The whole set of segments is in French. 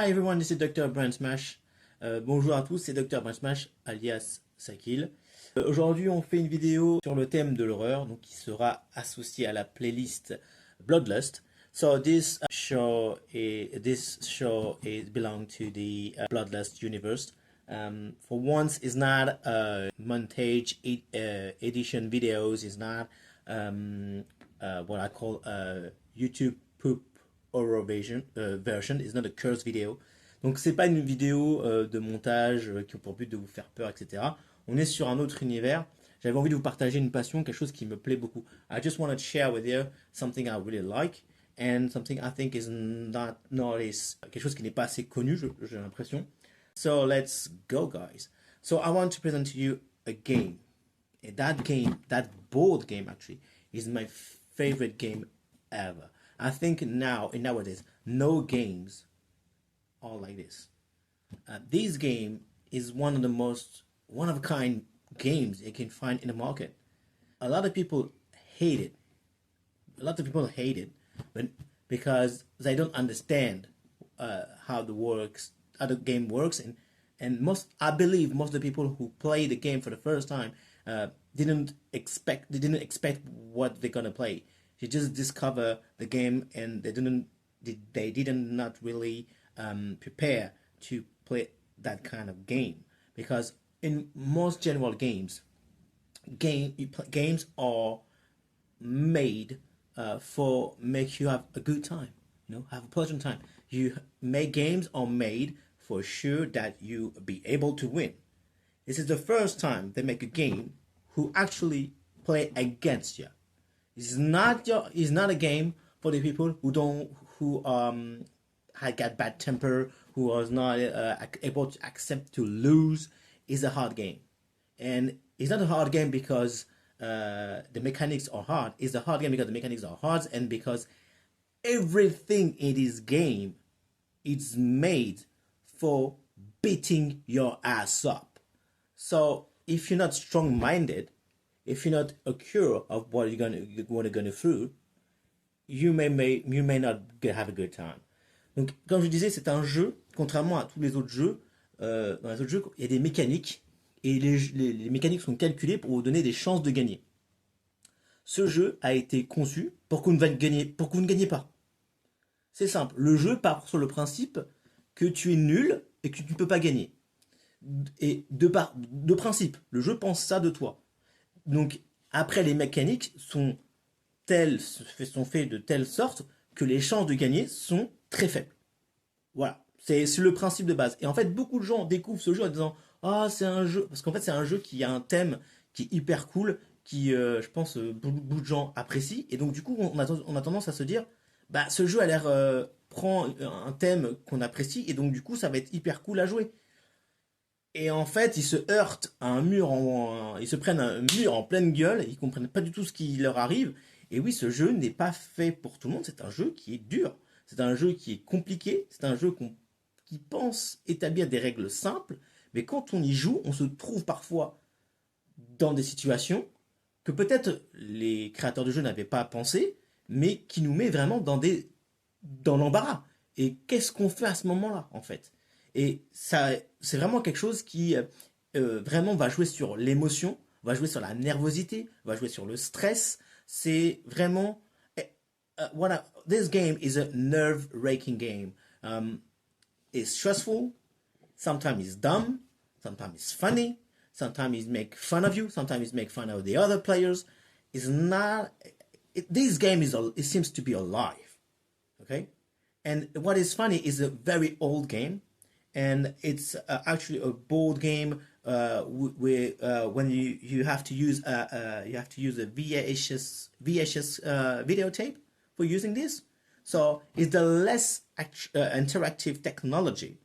Hi everyone, this is Dr. Brand Smash. Bonjour à tous, c'est Dr. Brand Smash alias Sakil. Aujourd'hui, on fait une vidéo sur le thème de l'horreur, donc qui sera associé à la playlist Bloodlust. So this show belong to the Bloodlust universe. For once, it's not montage edition videos. It's not what I call YouTube poop horror version. It's not a curse video. Donc c'est pas une vidéo de montage qui a pour but de vous faire peur, etc. On est sur un autre univers. J'avais envie de vous partager une passion, quelque chose qui me plaît beaucoup. I just want to share with you something I really like and something I think is not noticed. Quelque chose qui n'est pas assez connu, j'ai l'impression. So let's go, guys. So I want to present to you a game. And that board game actually, is my favorite game ever. I think nowadays, no games are like this. This game is one of the most one-of-a-kind games you can find in the market. A lot of people hate it. Because they don't understand how the game works, and I believe most of the people who play the game for the first time didn't expect what they're gonna play. They just discover the game and they didn't not really prepare to play that kind of game, because in most general games are made for make you have a good time, have a pleasant time. Games are made for sure that you be able to win. This is the first time they make a game who actually play against you. It's not a game for the people who had got bad temper, who was not able to accept to lose. It's a hard game, and it's not a hard game because the mechanics are hard. It's a hard game because the mechanics are hard, and because everything in this game is made for beating your ass up. So if you're not strong-minded, if you're not aware of what you're gonna through, you may not have a good time. Donc, comme je disais, c'est un jeu, contrairement à tous les autres jeux. Dans les autres jeux, il y a des mécaniques, et les mécaniques sont calculées pour vous donner des chances de gagner. Ce jeu a été conçu pour que vous ne gagnez pas. C'est simple. Le jeu part sur le principe que tu es nul et que tu ne peux pas gagner. Et de principe, le jeu pense ça de toi. Donc, après, les mécaniques sont faites de telle sorte que les chances de gagner sont très faibles. Voilà, c'est le principe de base. Et en fait, beaucoup de gens découvrent ce jeu en disant « Ah, c'est un jeu », parce qu'en fait, c'est un jeu qui a un thème qui est hyper cool, qui, je pense, beaucoup de gens apprécient. Et donc, du coup, on a tendance à se dire « Bah, ce jeu a l'air prend un thème qu'on apprécie, et donc, du coup, ça va être hyper cool à jouer ». Et en fait, ils se heurtent à un mur, ils se prennent un mur en pleine gueule, ils comprennent pas du tout ce qui leur arrive. Et oui, ce jeu n'est pas fait pour tout le monde, c'est un jeu qui est dur, c'est un jeu qui est compliqué, c'est un jeu qui pense établir des règles simples, mais quand on y joue, on se trouve parfois dans des situations que peut-être les créateurs de jeu n'avaient pas pensé, mais qui nous met vraiment dans l'embarras. Et qu'est-ce qu'on fait à ce moment-là, en fait? Et ça, c'est vraiment quelque chose qui vraiment va jouer sur l'émotion, va jouer sur la nervosité, va jouer sur le stress. C'est vraiment... this game is a nerve-wracking game. It's stressful, sometimes it's dumb, sometimes it's funny, sometimes it make fun of you, sometimes it make fun of the other players. It's not... this game it seems to be alive, okay? And what is funny is a very old game. And it's actually a board game where when you have to use a VHS videotape for using this. So it's the less interactive technology,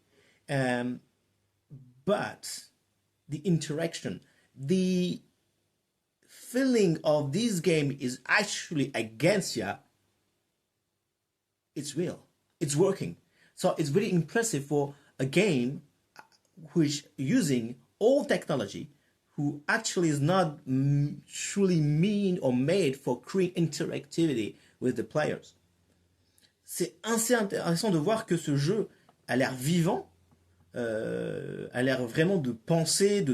but the interaction, the feeling of this game is actually against you. It's real. It's working. So it's very impressive for a game which using old technology, who actually is not truly mean or made for creating interactivity with the players. C'est assez intéressant de voir que ce jeu a l'air vivant, a l'air vraiment de penser,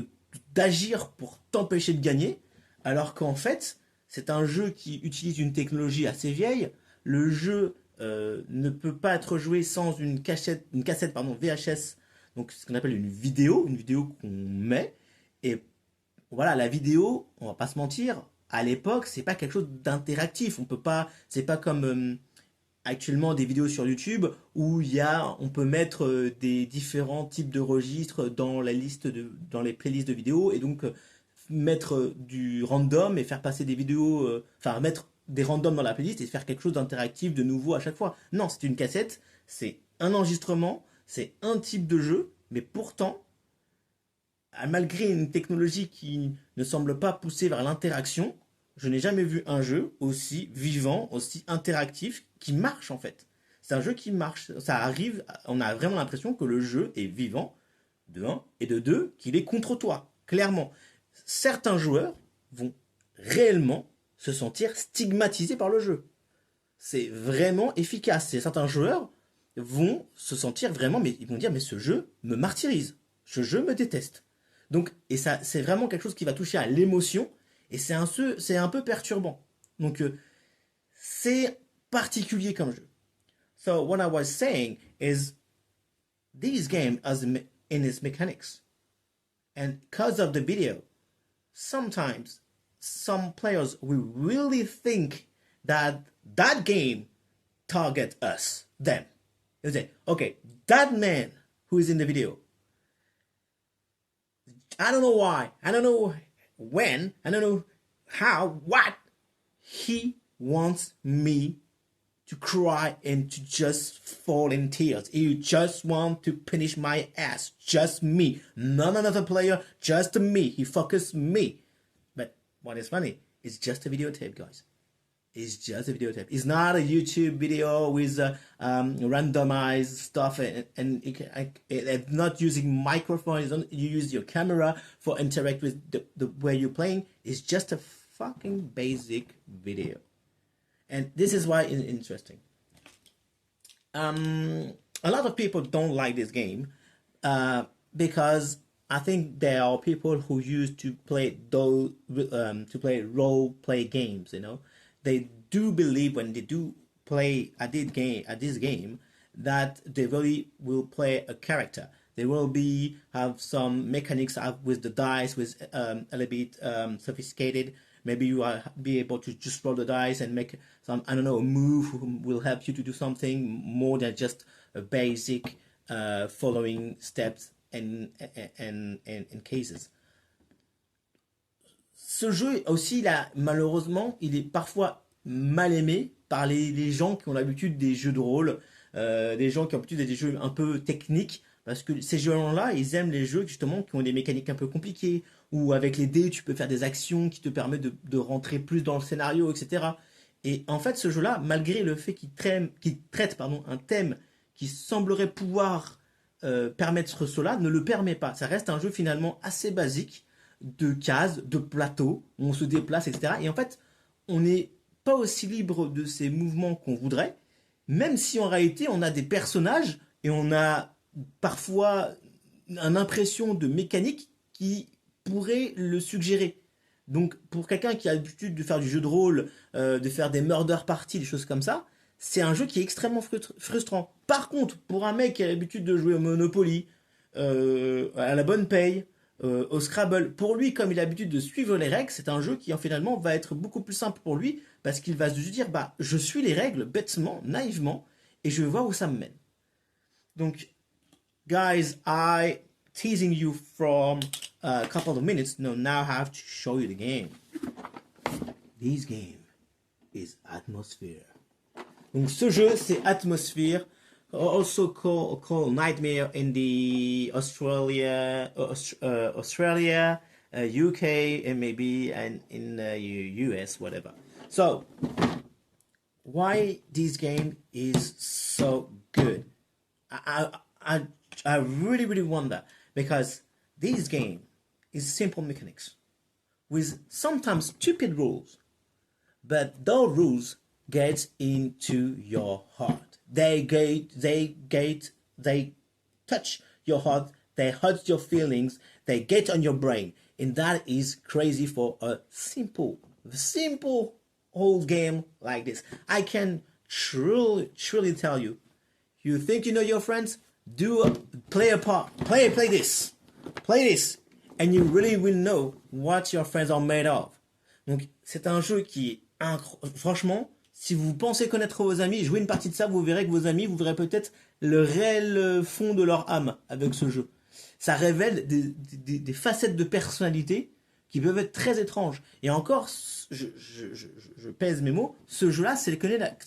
d'agir pour t'empêcher de gagner, alors qu'en fait, c'est un jeu qui utilise une technologie assez vieille. Le jeu ne peut pas être joué sans une cassette pardon, VHS, donc ce qu'on appelle une vidéo qu'on met. Et voilà, la vidéo, on va pas se mentir, à l'époque, c'est pas quelque chose d'interactif. On peut pas, c'est pas comme actuellement des vidéos sur YouTube où on peut mettre des différents types de registres dans dans les playlists de vidéos et donc mettre du random et faire passer des vidéos, enfin mettre des randoms dans la playlist et faire quelque chose d'interactif de nouveau à chaque fois. Non, c'est une cassette, c'est un enregistrement, c'est un type de jeu, mais pourtant, malgré une technologie qui ne semble pas pousser vers l'interaction, je n'ai jamais vu un jeu aussi vivant, aussi interactif, qui marche en fait. C'est un jeu qui marche. Ça arrive, on a vraiment l'impression que le jeu est vivant, de un, et de deux, qu'il est contre toi, clairement. Certains joueurs vont réellement se sentir stigmatisés par le jeu. C'est vraiment efficace. Certains joueurs vont se sentir vraiment, mais ils vont dire, mais ce jeu me martyrise. Ce jeu me déteste. Donc, et ça, c'est vraiment quelque chose qui va toucher à l'émotion, et c'est un peu perturbant. Donc, c'est particulier comme jeu. So, what I was saying is, this game has in its mechanics, and because of the video, sometimes some players will really think that that game target us, them. They say, okay, that man who is in the video, I don't know why, I don't know when, I don't know how, what, he wants me to cry and to just fall in tears. He just wants to finish my ass. Just me. None another player, just me. He focused me. But what is funny, it's just a videotape, guys. It's just a videotape. It's not a YouTube video with randomized stuff and it's not using microphones. You use your camera for interact with the where you're playing. It's just a fucking basic video. And this is why it's interesting. A lot of people don't like this game because I think there are people who used to play role play games. You know, they do believe when they do play at this game that they really will play a character. They will have some mechanics with the dice, with a little bit sophisticated. Maybe you will be able to just roll the dice and make some, I don't know, a move will help you to do something more than just a basic following steps and cases. Ce jeu aussi, malheureusement, il est parfois mal aimé par les gens qui ont l'habitude des jeux de rôle, des gens qui ont l'habitude des jeux un peu techniques, parce que ces gens-là, ils aiment les jeux justement qui ont des mécaniques un peu compliquées, où avec les dés, tu peux faire des actions qui te permettent de rentrer plus dans le scénario, etc. Et en fait, ce jeu-là, malgré le fait qu'il traite un thème qui semblerait pouvoir permettre cela, ne le permet pas. Ça reste un jeu finalement assez basique, de cases, de plateaux, où on se déplace, etc. Et en fait, on n'est pas aussi libre de ces mouvements qu'on voudrait, même si en réalité, on a des personnages et on a parfois une impression de mécanique qui pourrait le suggérer. Donc pour quelqu'un qui a l'habitude de faire du jeu de rôle, de faire des murder parties, des choses comme ça, c'est un jeu qui est extrêmement frustrant. Par contre, pour un mec qui a l'habitude de jouer au Monopoly, à la bonne paye, au Scrabble, pour lui, comme il a l'habitude de suivre les règles, c'est un jeu qui finalement va être beaucoup plus simple pour lui, parce qu'il va se dire, bah, je suis les règles bêtement, naïvement, et je vais voir où ça me mène. Donc, guys, I teasing you from a couple of minutes. No, now I have to show you the game. This game is Atmosfear. Donc ce jeu, c'est Atmosfear, also called Nightmare in the Australia, UK, and maybe in US, whatever. So, why this game is so good? I really, really wonder, because this game is simple mechanics with sometimes stupid rules, but those rules get into your heart. They touch your heart, they hurt your feelings, they get on your brain. And that is crazy for a simple old game like this. I can truly tell you, you think you know your friends? Play this, and you really will know what your friends are made of. Donc c'est un jeu qui franchement, si vous pensez connaître vos amis, jouez une partie de ça, vous verrez que vos amis, vous verrez peut-être le réel fond de leur âme avec ce jeu. Ça révèle des facettes de personnalité qui peuvent être très étranges. Et encore, je pèse mes mots, ce jeu-là, ce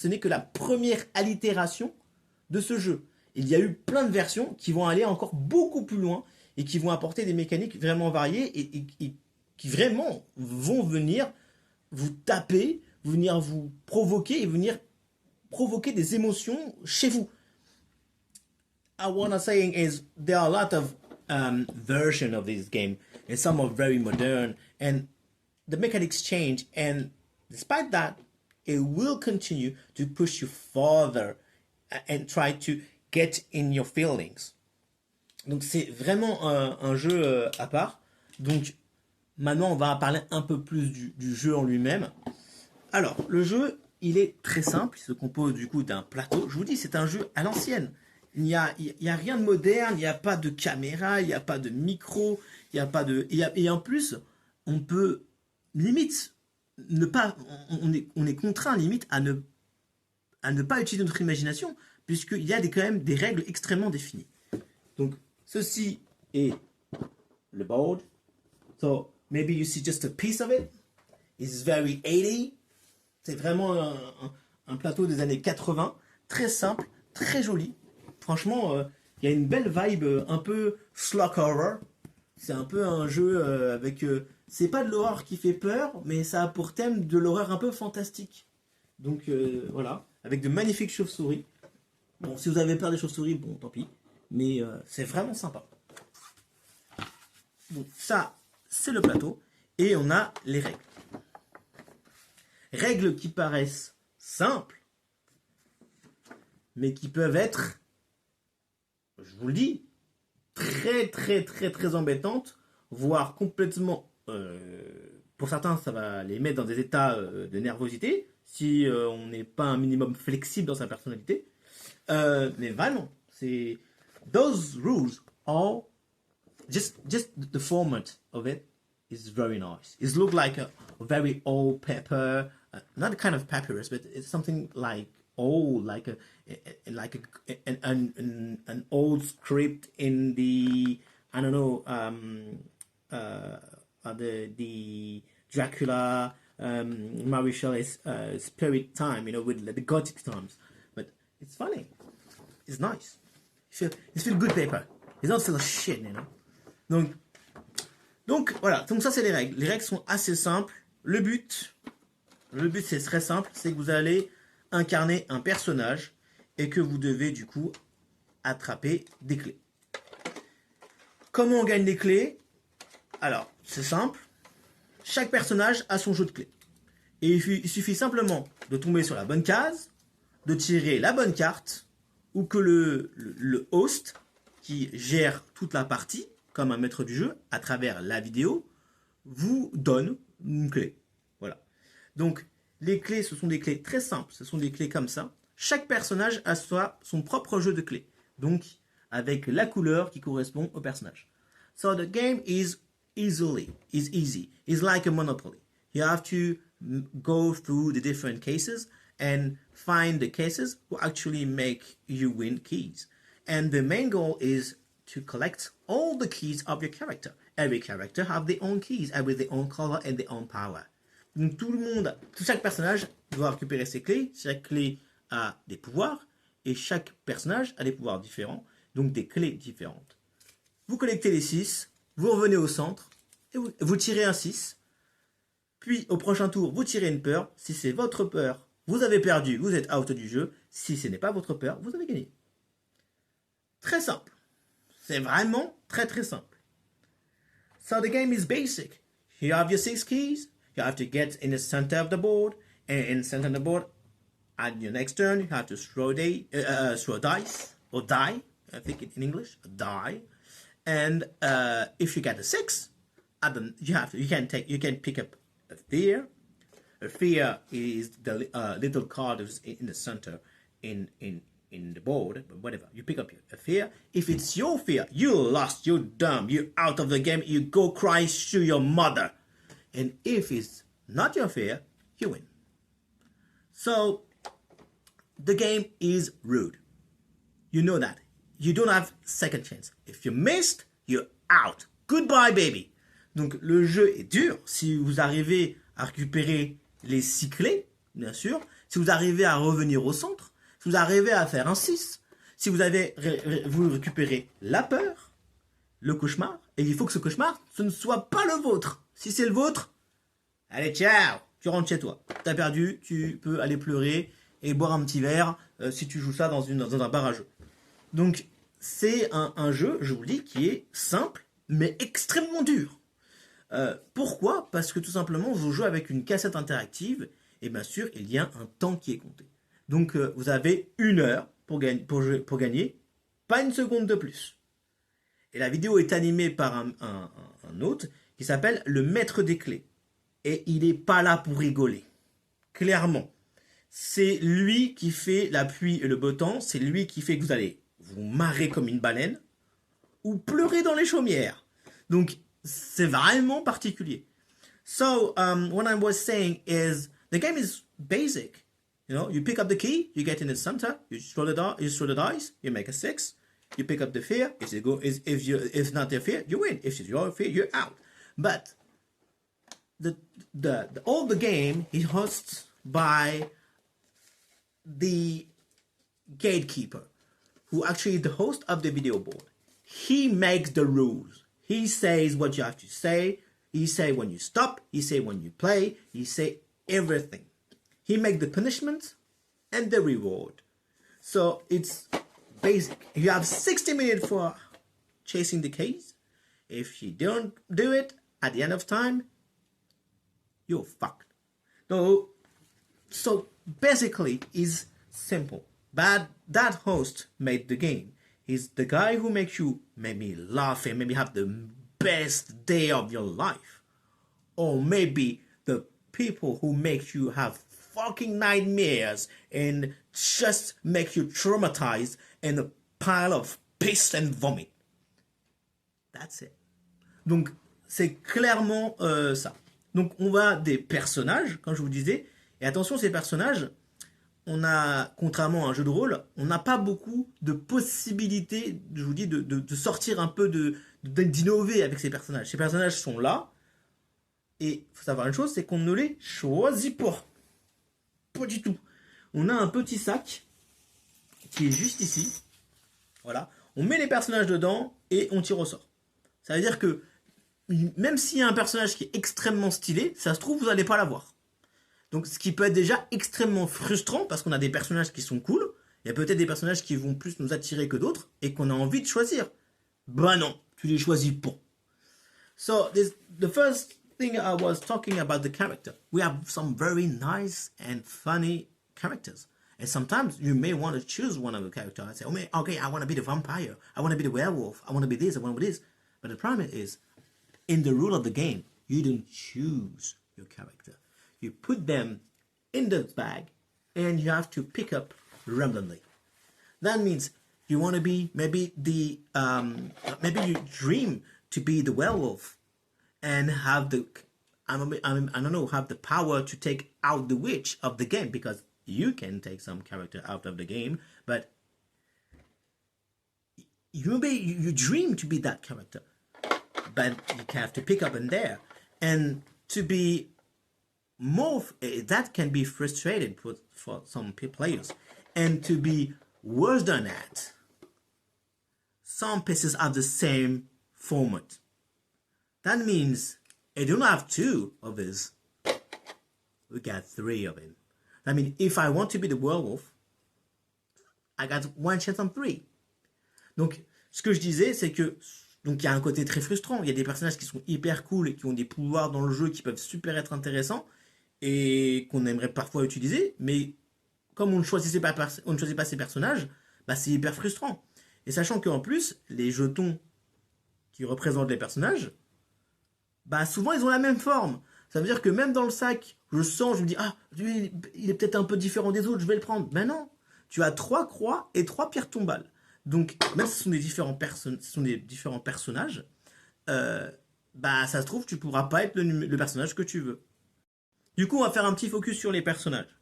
n'est que la première allitération de ce jeu. Il y a eu plein de versions qui vont aller encore beaucoup plus loin et qui vont apporter des mécaniques vraiment variées et qui vraiment vont venir vous taper, venir vous provoquer et venir provoquer des émotions chez vous. What I'm saying is there are a lot of versions of this game and some are very modern and the mechanics change and despite that it will continue to push you further and try to get in your feelings. Donc c'est vraiment un jeu à part. Donc maintenant on va parler un peu plus du jeu en lui-même. Alors le jeu il est très simple, il se compose du coup d'un plateau. Je vous dis c'est un jeu à l'ancienne. Il y a rien de moderne, il n'y a pas de caméra, il n'y a pas de micro, il n'y a pas de et en plus on peut limite ne pas on est contraint limite à ne pas utiliser notre imagination puisqu'il y a quand même des règles extrêmement définies. Donc ceci est le board. So maybe you see just a piece of it. It's very 80. C'est vraiment un plateau des années 80, très simple, très joli. Franchement, il y a une belle vibe un peu schlock horror. C'est un peu un jeu avec... c'est pas de l'horreur qui fait peur, mais ça a pour thème de l'horreur un peu fantastique. Donc voilà, avec de magnifiques chauves-souris. Bon, si vous avez peur des chauves-souris, bon, tant pis. Mais c'est vraiment sympa. Donc ça, c'est le plateau. Et on a les règles. Règles qui paraissent simples, mais qui peuvent être, je vous le dis, très embêtantes, voire complètement, pour certains, ça va les mettre dans des états de nervosité, si on n'est pas un minimum flexible dans sa personnalité. Mais vraiment, c'est those rules are just the format of it is very nice. It looks like a very old paper, not a kind of papyrus, but it's something like old, like an old script in the I don't know the Dracula Mary Shelley's spirit time, you know, with the Gothic times. But it's funny. It's nice. It feels good paper. It's not full of shit, you know. Donc voilà. Donc ça c'est les règles. Les règles sont assez simples. Le but c'est très simple. C'est que vous allez incarner un personnage et que vous devez du coup attraper des clés. Comment on gagne des clés? Alors c'est simple. Chaque personnage a son jeu de clés. Et il suffit simplement de tomber sur la bonne case, de tirer la bonne carte, ou que le host, qui gère toute la partie, comme un maître du jeu, à travers la vidéo, vous donne une clé. Voilà. Donc, les clés, ce sont des clés très simples. Ce sont des clés comme ça. Chaque personnage a son propre jeu de clés. Donc, avec la couleur qui correspond au personnage. So, the game is easy. It's like a Monopoly. You have to go through the different cases and find the cases who actually make you win keys. And the main goal is to collect all the keys of your character. Every character have their own keys, with their own color and their own power. Donc chaque personnage doit récupérer ses clés. Chaque clé a des pouvoirs et chaque personnage a des pouvoirs différents, donc des clés différentes. Vous collectez les 6, vous revenez au centre et vous tirez un 6. Puis au prochain tour, vous tirez une peur. Si c'est votre peur, vous avez perdu, vous êtes out du jeu. Si ce n'est pas votre peur, vous avez gagné. Très simple. C'est vraiment très simple. So the game is basic. You have your 6 keys. You have to get in the center of the board. And in the center of the board, at your next turn, you have to throw dice or die. I think in English, a die. And if you get a 6, you can pick up a fear. A fear is the little card in the center in the board, but whatever. You pick up a fear. If it's your fear, you lost, you're dumb, you're out of the game, you go cry to your mother. And if it's not your fear, you win. So the game is rude. You know that. You don't have second chance. If you missed, you're out. Goodbye, baby. Donc le jeu est dur. Si vous arrivez à récupérer les 6 clés, bien sûr. Si vous arrivez à revenir au centre. Si vous arrivez à faire un 6. Si vous récupérez la peur, le cauchemar. Et il faut que ce cauchemar, ce ne soit pas le vôtre. Si c'est le vôtre, allez, ciao. Tu rentres chez toi. T'as perdu, tu peux aller pleurer et boire un petit verre si tu joues ça dans un bar à jeu. Donc, c'est un jeu, je vous le dis, qui est simple, mais extrêmement dur. Pourquoi? Parce que tout simplement, vous jouez avec une cassette interactive, et bien sûr, il y a un temps qui est compté. Donc, vous avez 1 heure pour gagner, pas une seconde de plus. Et la vidéo est animée par un hôte qui s'appelle le maître des clés. Et il n'est pas là pour rigoler. Clairement. C'est lui qui fait la pluie et le beau temps. C'est lui qui fait que vous allez vous marrer comme une baleine ou pleurer dans les chaumières. Donc, c'est vraiment particulier. So, what I was saying is, the game is basic. You know, you pick up the key, you get in the center, you throw the dice, you make a 6, you pick up the fear. If not the fear, you win. If it's your fear, you're out. But all the game is hosted by the Gatekeeper, who actually is the host of the video board. He makes the rules. He says what you have to say. He say when you stop. He say when you play. He say everything. He make the punishment and the reward. So it's basic. You have 60 minutes for chasing the keys. If you don't do it at the end of time, you're fucked. So basically, it's simple. But that host made the game. He's the guy who makes you maybe laugh and maybe have the best day of your life. Or maybe the people who make you have fucking nightmares and just make you traumatized in a pile of piss and vomit. That's it. Donc, c'est clairement ça. Donc, on va des personnages, comme je vous disais. Et attention, ces personnages, on a, contrairement à un jeu de rôle, on n'a pas beaucoup de possibilités, je vous dis, de sortir un peu, d'innover avec ces personnages. Ces personnages sont là. Et il faut savoir une chose, c'est qu'on ne les choisit pas. Pas du tout. On a un petit sac qui est juste ici. Voilà. On met les personnages dedans et on tire au sort. Ça veut dire que même s'il y a un personnage qui est extrêmement stylé, ça se trouve, vous n'allez pas l'avoir. Donc, ce qui peut être déjà extrêmement frustrant parce qu'on a des personnages qui sont cool. Il y a peut-être des personnages qui vont plus nous attirer que d'autres et qu'on a envie de choisir. Ben non, tu les choisis pas. So, the first thing I was talking about the character. We have some very nice and funny characters. And sometimes you may want to choose one of the characters and say, okay, I want to be the vampire. I want to be the werewolf. I want to be this. I want to be this. But the problem is, in the rule of the game, you don't choose your character. You put them in the bag and you have to pick up randomly. That means you want to be maybe maybe you dream to be the werewolf and have the, I don't know, have the power to take out the witch of the game, because you can take some character out of the game, but you dream to be that character, but you have to pick up in there. And to be more, that can be frustrated for some players. And to be worse than that, some pieces have the same format. That means I don't have 2 of these. We got 3 of them. That means if I want to be the werewolf, I got 1 chance on 3. Donc, ce que je disais, c'est que donc il y a un côté très frustrant. Il y a des personnages qui sont hyper cool et qui ont des pouvoirs dans le jeu qui peuvent super être intéressants et qu'on aimerait parfois utiliser, mais comme on ne choisit pas ces personnages, bah c'est hyper frustrant. Et sachant qu'en plus, les jetons qui représentent les personnages, bah souvent ils ont la même forme. Ça veut dire que même dans le sac, je sens, je me dis, ah, lui, il est peut-être un peu différent des autres, je vais le prendre. Ben non, tu as 3 croix et 3 pierres tombales. Donc, même si ce sont des différents personnages, euh, bah ça se trouve, tu pourras pas être le personnage que tu veux. Du coup, on va faire un petit focus sur les personnages.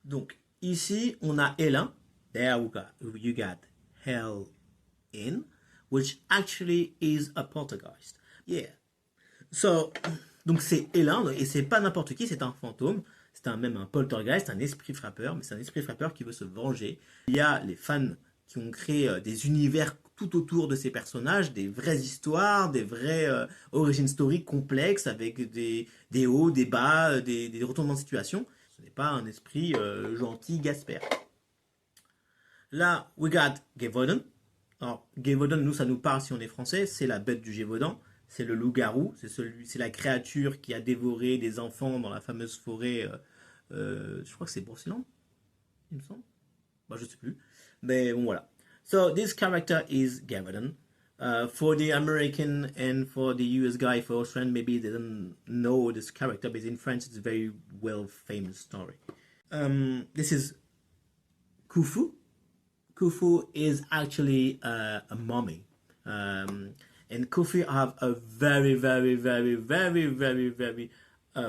Donc, ici, on a Elin. There you got Hell in, which actually is a poltergeist. Yeah. So, donc c'est Elin, et c'est pas n'importe qui, c'est un fantôme. C'est même un poltergeist, un esprit frappeur, mais c'est un esprit frappeur qui veut se venger. Il y a les fans qui ont créé des univers tout autour de ces personnages, des vraies histoires, des vraies origin story complexes avec des hauts, des bas, des retournements de situation. Ce n'est pas un esprit gentil Gasper. Là, we got Gévaudan. Alors, Gévaudan, nous, ça nous parle si on est français, c'est la bête du Gévaudan. C'est le loup-garou, c'est la créature qui a dévoré des enfants dans la fameuse forêt, je crois que c'est Boursiland, il me semble. Bah, je sais plus. Mais bon, voilà. So, this character is Gévaudan. For the American and for the US guy, for Australian, maybe they don't know this character, but in France, it's a very well famous story. This is Khufu. Khufu is actually a mummy. And Khufu have a very, very, very, very, very, very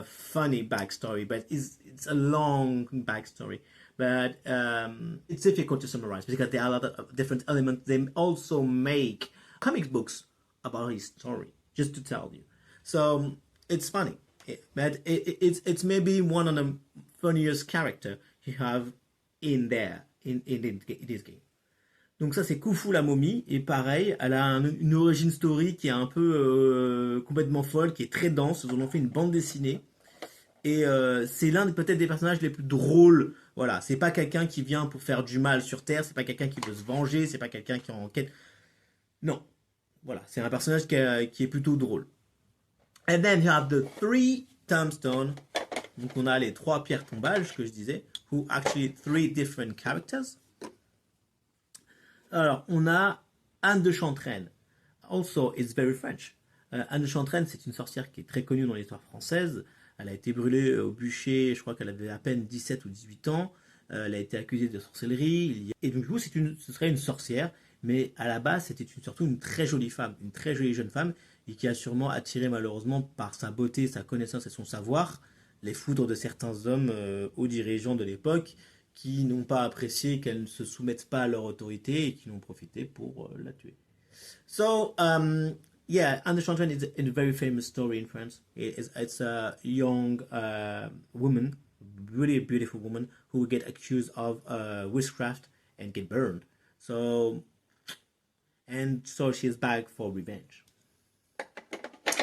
funny backstory, but it's a long backstory. But it's difficult to summarize because there are a lot of different elements. They also make comic books about his story, just to tell you. So it's funny, but it's maybe one of the funniest character you have in there in this game. Donc ça c'est Khufu la momie, et pareil, elle a une origin story qui est un peu complètement folle, qui est très dense. Ils en ont fait une bande dessinée, et c'est l'un peut-être des personnages les plus drôles. Voilà, c'est pas quelqu'un qui vient pour faire du mal sur Terre, c'est pas quelqu'un qui veut se venger, c'est pas quelqu'un qui est en quête. Non, voilà, c'est un personnage qui est plutôt drôle. And then you have the 3 tombstones. Donc on a les 3 pierres tombales que je disais, who actually 3 different characters. Alors, on a Anne de Chantraine. Also, it's very French. Anne de Chantraine, c'est une sorcière qui est très connue dans l'histoire française. Elle a été brûlée au bûcher, je crois qu'elle avait à peine 17 ou 18 ans. Elle a été accusée de sorcellerie. Et donc, du coup, ce serait une sorcière. Mais à la base, c'était surtout une très jolie femme, une très jolie jeune femme, et qui a sûrement attiré malheureusement par sa beauté, sa connaissance et son savoir, les foudres de certains hommes hauts dirigeants de l'époque, qui n'ont pas apprécié qu'elle ne se soumette pas à leur autorité et qui l'ont profité pour la tuer. So, yeah, Anne de Chantraine is a very famous story in France. It's a young woman, really beautiful woman, who will get accused of witchcraft and get burned. So she is back for revenge.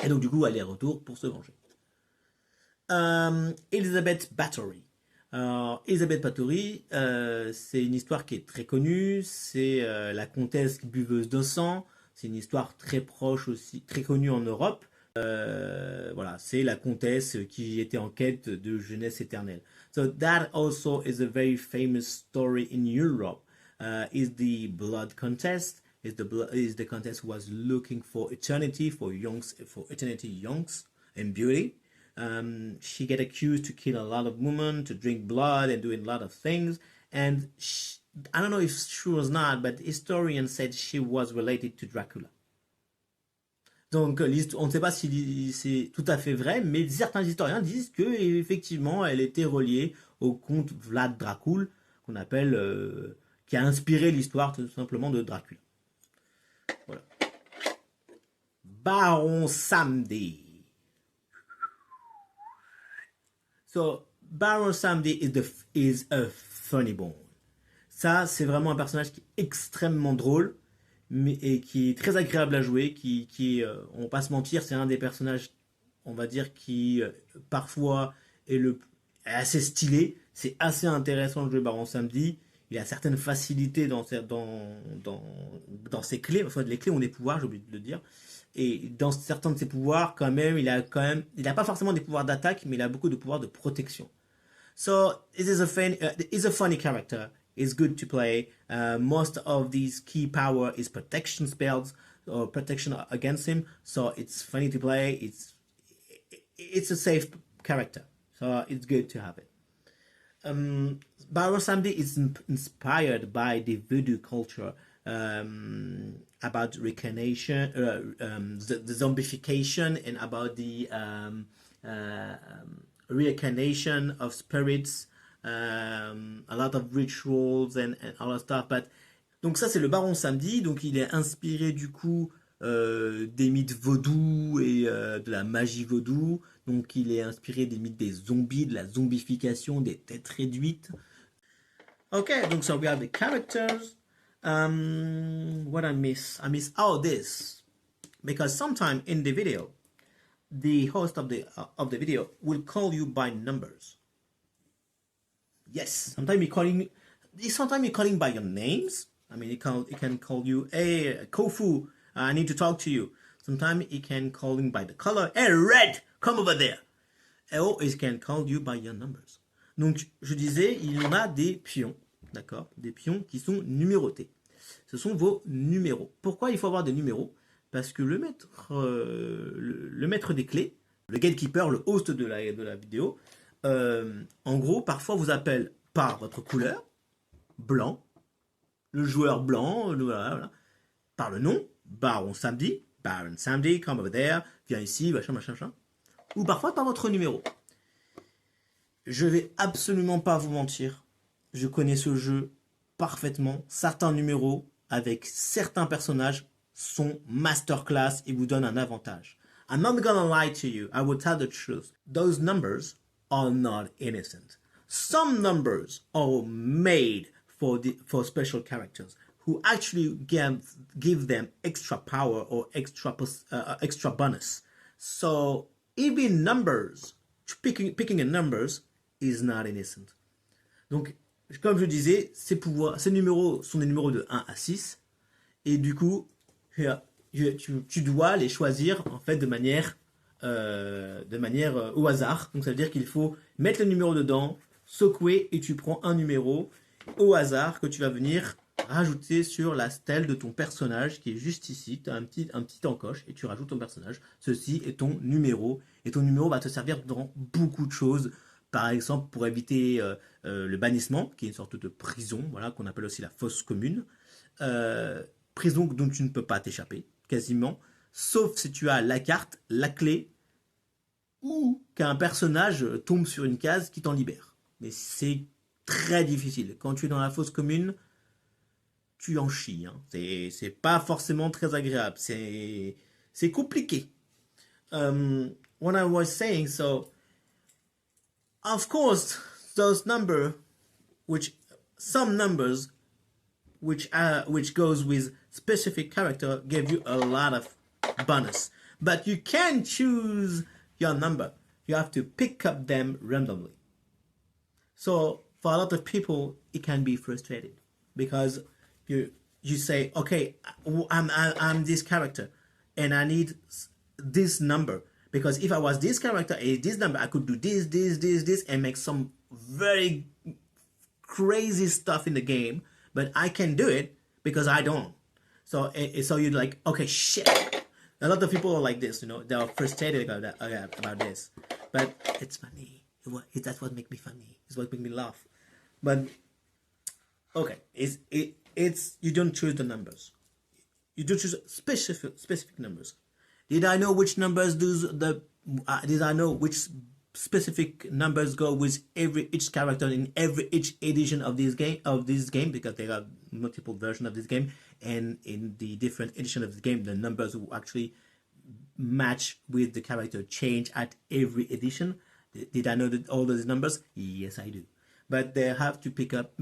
Et donc, du coup, elle est retour pour se venger. Elizabeth Bathory. Elizabeth Bathory, c'est une histoire qui est très connue, c'est la comtesse buveuse de sang, c'est une histoire très proche aussi, très connue en Europe. Voilà, c'est la comtesse qui était en quête de jeunesse éternelle. So that also is a very famous story in Europe. Is the blood contest? Is the contest who was looking for eternity, for eternity, youngs and beauty? She get accused to kill a lot of women, to drink blood and doing a lot of things. And I don't know if she was not, but historians said she was related to Dracula. Donc on ne sait pas si c'est tout à fait vrai, mais certains historiens disent que effectivement elle était reliée au comte Vlad Dracul, qu'on appelle, qui a inspiré l'histoire tout simplement de Dracula. Voilà. Baron Samedi. So, Baron Samedi is a funny bone. Ça, c'est vraiment un personnage qui est extrêmement drôle, et qui est très agréable à jouer, on va pas se mentir, c'est un des personnages, on va dire, qui parfois est assez stylé. C'est assez intéressant de jouer Baron Samedi. Il a certaines facilités dans ses clés. Enfin, les clés ont des pouvoirs, j'ai oublié de le dire. Et dans certains de ses pouvoirs, il n'a pas forcément des pouvoirs d'attaque, mais il a beaucoup de pouvoirs de protection. So, he's a funny character is good to play. Most of these key power is protection spells or protection against him, so it's funny to play. It's a safe character, so it's good to have it. Baron Samedi is inspired by the voodoo culture, about reincarnation, the zombification, and about the reincarnation of spirits, a lot of rituals and all that stuff. But donc ça c'est le Baron Samedi, donc il est inspiré du coup des mythes vaudous et de la magie vaudou. Donc il est inspiré des mythes des zombies, de la zombification, des têtes réduites. Okay, donc so we have the characters. What I miss? This, because sometime in the video, the host of the video will call you by numbers. Yes, sometimes he calling by your names. I mean, he can call you, hey, Kofu, I need to talk to you. Sometimes he can call you by the color. Hey, Red, come over there. Or he can call you by your numbers. Donc, je disais, il y en a des pions, d'accord? Des pions qui sont numérotés. Ce sont vos numéros. Pourquoi il faut avoir des numéros? Parce que le maître des clés, le gatekeeper, le host de la vidéo, en gros, parfois vous appelle par votre couleur, blanc, le joueur blanc, voilà, par le nom, Baron Samedi, come over there, viens ici, machin, ou parfois par votre numéro. Je vais absolument pas vous mentir, je connais ce jeu parfaitement. Certains numéros avec certains personnages sont masterclass et vous donnent un avantage. I'm not gonna lie to you, I will tell the truth. Those numbers are not innocent. Some numbers are made for special characters who actually give them extra power or extra bonus. So even numbers, picking a numbers is not innocent. Donc, comme je disais, ces numéros sont des numéros de 1 à 6. Et du coup, tu dois les choisir en fait de manière au hasard. Donc ça veut dire qu'il faut mettre le numéro dedans, secouer et tu prends un numéro au hasard que tu vas venir rajouter sur la stèle de ton personnage qui est juste ici. Tu as un petit encoche et tu rajoutes ton personnage. Ceci est ton numéro et ton numéro va te servir dans beaucoup de choses. Par exemple, pour éviter le bannissement, qui est une sorte de prison, voilà, qu'on appelle aussi la fosse commune. Prison dont tu ne peux pas t'échapper, quasiment, sauf si tu as la carte, la clé, ou qu'un personnage tombe sur une case qui t'en libère. Mais c'est très difficile. Quand tu es dans la fosse commune, tu en chies. Hein. C'est pas forcément très agréable. C'est compliqué. What I was saying, so... Of course, those numbers, some numbers, which goes with specific character, give you a lot of bonus. But you can't choose your number. You have to pick up them randomly. So for a lot of people, it can be frustrated because you say, okay, I'm this character, and I need this number. Because if I was this character and this number, I could do this, and make some very crazy stuff in the game. But I can do it because I don't. So you're like, okay, shit. A lot of people are like this, you know. They are frustrated about this. But it's funny. That's what makes me funny. It's what makes me laugh. But okay, it's you don't choose the numbers. You don't choose specific numbers. Did I know which numbers did I know which specific numbers go with each character in each edition of this game because there are multiple versions of this game, and in the different edition of the game the numbers will actually match with the character change at every edition. Did I know that all those numbers? Yes, I do. But you have to pick up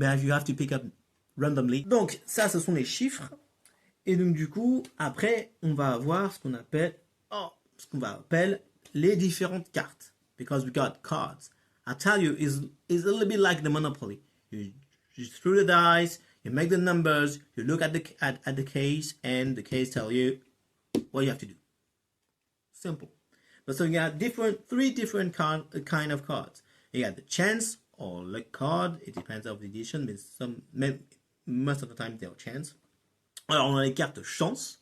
randomly. Donc ça, ce sont les chiffres. Et donc du coup, après, on va avoir ce qu'on appelle les différentes cartes. Because we got cards. I tell you, is a little bit like the Monopoly. You throw the dice, you make the numbers, you look at the case, and the case tell you what you have to do. Simple. But so you got three different kind of cards. You got the chance or luck card. It depends on the edition, but most of the time they are chance. Alors on a les cartes chance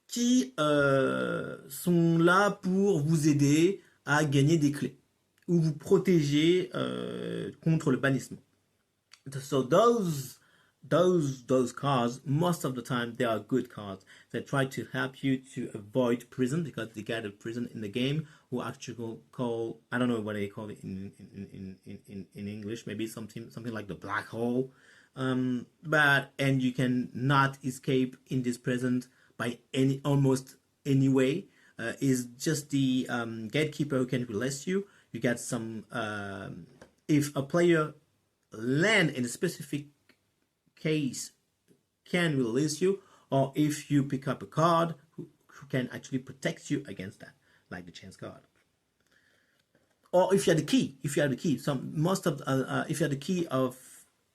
qui sont là pour vous aider à gagner des clés ou vous protéger contre le bannissement. So those cards, most of the time they are good cards. They try to help you to avoid prison because they get a prison in the game who actually call, I don't know what they call it in English, maybe something like the black hole. And you can not escape in this prison by almost any way. Is just the gatekeeper who can release you. You get some if a player land in a specific case can release you, or if you pick up a card who can actually protect you against that, like the chance card. Or if you have the key, if you have the key of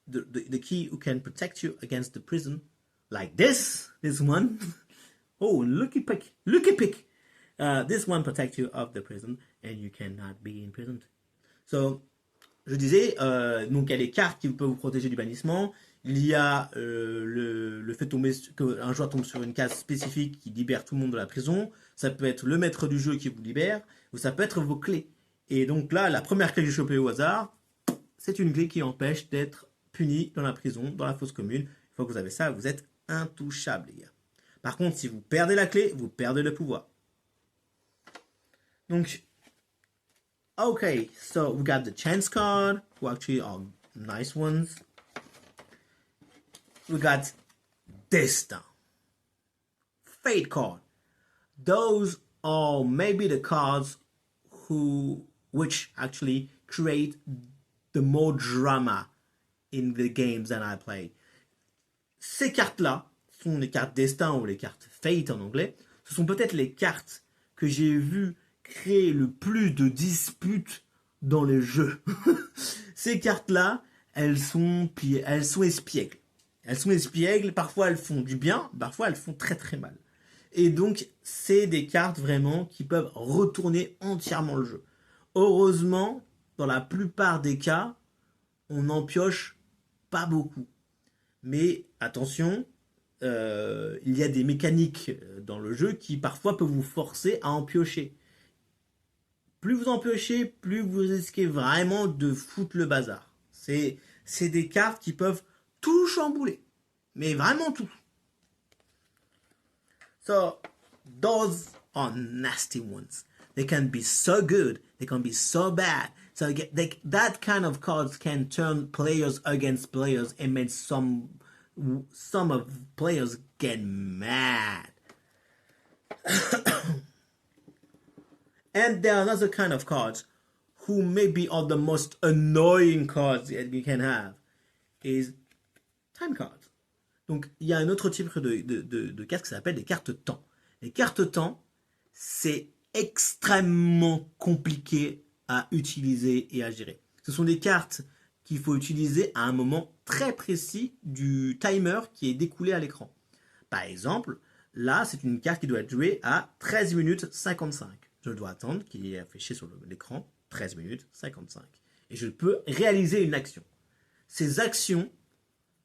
the key who can protect you against the prison, like this one. Oh, looky pick. This one protects you of the prison and you cannot be imprisoned. So, je disais, donc il y a les cartes qui peuvent vous protéger du bannissement. Il y a le fait qu'un joueur tombe sur une case spécifique qui libère tout le monde de la prison. Ça peut être le maître du jeu qui vous libère, ou ça peut être vos clés. Et donc là, la première clé que j'ai chopée au hasard, c'est une clé qui empêche d'être puni dans la prison, dans la fosse commune. Une fois que vous avez ça, vous êtes intouchable, les gars. Par contre, si vous perdez la clé, vous perdez le pouvoir. Donc, okay, so we got the chance card, who actually are nice ones. We got Destin, Fate card. Those are maybe the cards which actually create the more drama in the games that I play. Ces cartes-là sont les cartes Destin ou les cartes Fate en anglais. Ce sont peut-être les cartes que j'ai vues créer le plus de disputes dans les jeux. Ces cartes-là, elles sont espiègles. Elles sont espiègles, parfois elles font du bien, parfois elles font très très mal. Et donc, c'est des cartes vraiment qui peuvent retourner entièrement le jeu. Heureusement, dans la plupart des cas, on n'en pioche pas beaucoup. Mais attention, il y a des mécaniques dans le jeu qui parfois peuvent vous forcer à en piocher. Plus vous en piochez, plus vous risquez vraiment de foutre le bazar. C'est des cartes qui peuvent tout chambouler. Mais vraiment tout. So, those are nasty ones. They can be so good. They can be so bad. So that kind of cards can turn players against players and make some of players get mad. And there are another kind of cards who maybe are the most annoying cards that you can have is time cards. Donc, il y a un autre type de cartes qui s'appelle des cartes temps. Les cartes temps, c'est extrêmement compliqué à utiliser et à gérer. Ce sont des cartes qu'il faut utiliser à un moment très précis du timer qui est découlé à l'écran. Par exemple, là, c'est une carte qui doit être jouée à 13 minutes 55. Je dois attendre qu'il y ait affiché sur l'écran 13 minutes 55. Et je peux réaliser une action. Ces actions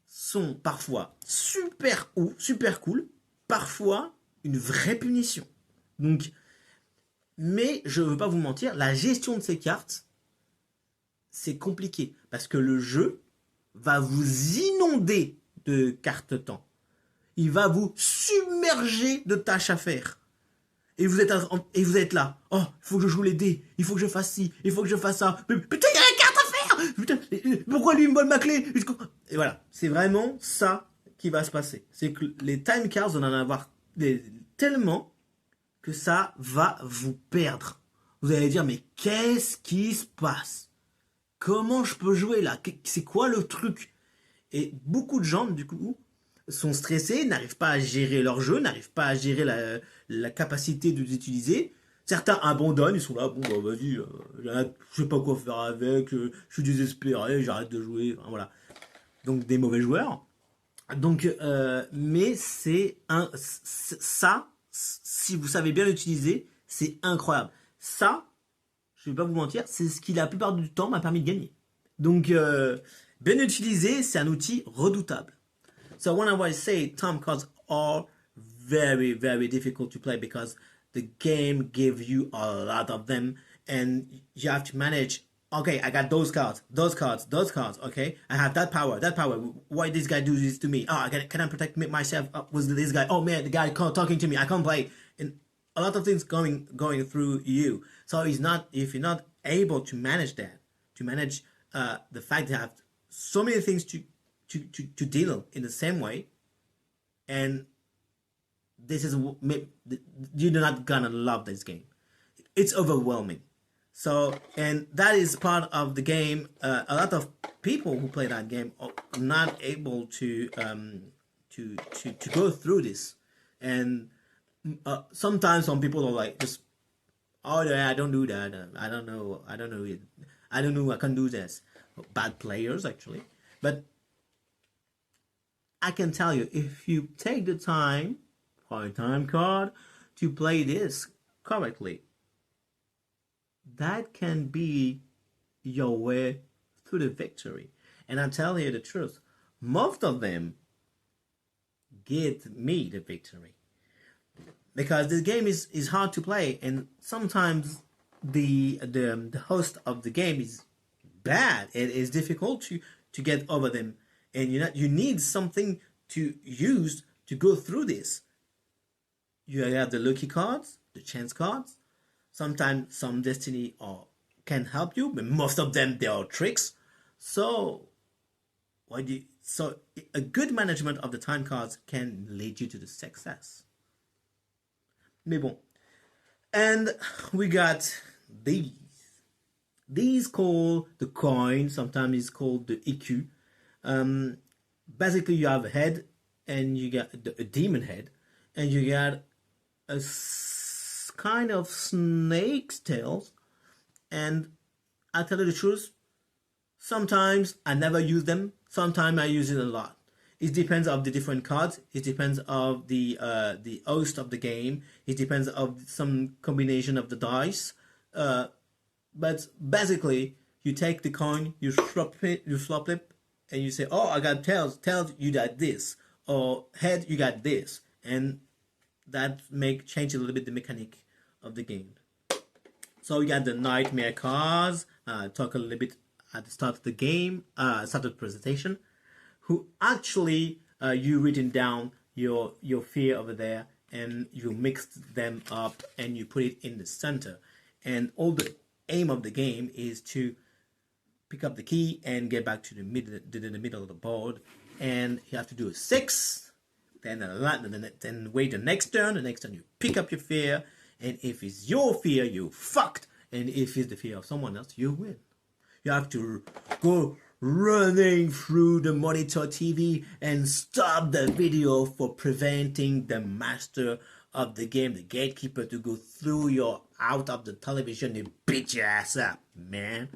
sont parfois super cool, parfois une vraie punition. Donc, mais je ne veux pas vous mentir, la gestion de ces cartes, c'est compliqué. Parce que le jeu va vous inonder de cartes temps. Il va vous submerger de tâches à faire. Et vous êtes là. Oh, il faut que je joue les dés. Il faut que je fasse ci. Il faut que je fasse ça. Mais, putain, il y a une carte à faire. Putain, pourquoi lui me vole ma clé? Et voilà. C'est vraiment ça qui va se passer. C'est que les time cards, on en a avoir tellement que ça va vous perdre. Vous allez dire, mais qu'est-ce qui se passe? Comment je peux jouer là? C'est quoi le truc? Et beaucoup de gens, du coup, sont stressés, n'arrivent pas à gérer leur jeu, n'arrivent pas à gérer la capacité de les utiliser. Certains abandonnent, ils sont là, bon bah vas-y, je sais pas quoi faire avec, je suis désespéré, j'arrête de jouer, enfin, voilà. Donc des mauvais joueurs. Donc, mais ça, si vous savez bien l'utiliser, c'est incroyable. Ça, je vais pas vous mentir, c'est ce qui la plupart du temps m'a permis de gagner. Donc, bien utilisé, c'est un outil redoutable. So when I say time cards are very, very difficult to play because the game gives you a lot of them and you have to manage. Okay, I got those cards, those cards, those cards. Okay, I have that power, that power. Why this guy do this to me? Oh, can I protect myself with this guy? Oh man, the guy talking to me. I can't play. And a lot of things going through you. So it's not if you're not able to manage that, to manage the fact that you have so many things to deal in the same way, and this is you're not gonna love this game. It's overwhelming. So, and that is part of the game. A lot of people who play that game are not able to go through this, and sometimes some people are like just, oh yeah, I don't do that. I don't know. I don't know it. I don't know. I can do this. Bad players actually, but I can tell you if you take the time for a time card to play this correctly, that can be your way to the victory. And I tell you the truth, most of them get me the victory because this game is hard to play, and sometimes the host of the game is bad. It is difficult to get over them, and you need something to use to go through this. You have the lucky cards, the chance cards. Sometimes some destiny can help you, but most of them they are tricks. So a good management of the time cards can lead you to the success. Mais bon. And we got these. These called the coin, sometimes it's called the EQ. Basically, you have a head, and you got a demon head, and you got a kind of snake's tails. And I tell you the truth, sometimes I never use them, sometimes I use it a lot. It depends of the different cards. It depends of the host of the game. It depends of some combination of the dice. But basically, you take the coin, you flop it, and you say, "Oh, I got tails. Tails, you got this, or head, you got this," and that change a little bit the mechanic of the game. So we got the nightmare cards. Talk a little bit at the start of the game, start of the presentation. Who actually you written down your fear over there, and you mixed them up and you put it in the center, and all the aim of the game is to pick up the key and get back to the middle of the board, and you have to do a 6, then wait the next turn. The next turn you pick up your fear, and if it's your fear, you fucked, and if it's the fear of someone else, you win. You have to go running through the monitor TV and stop the video for preventing the master of the game, the gatekeeper, to go through your out of the television and beat your ass up, man.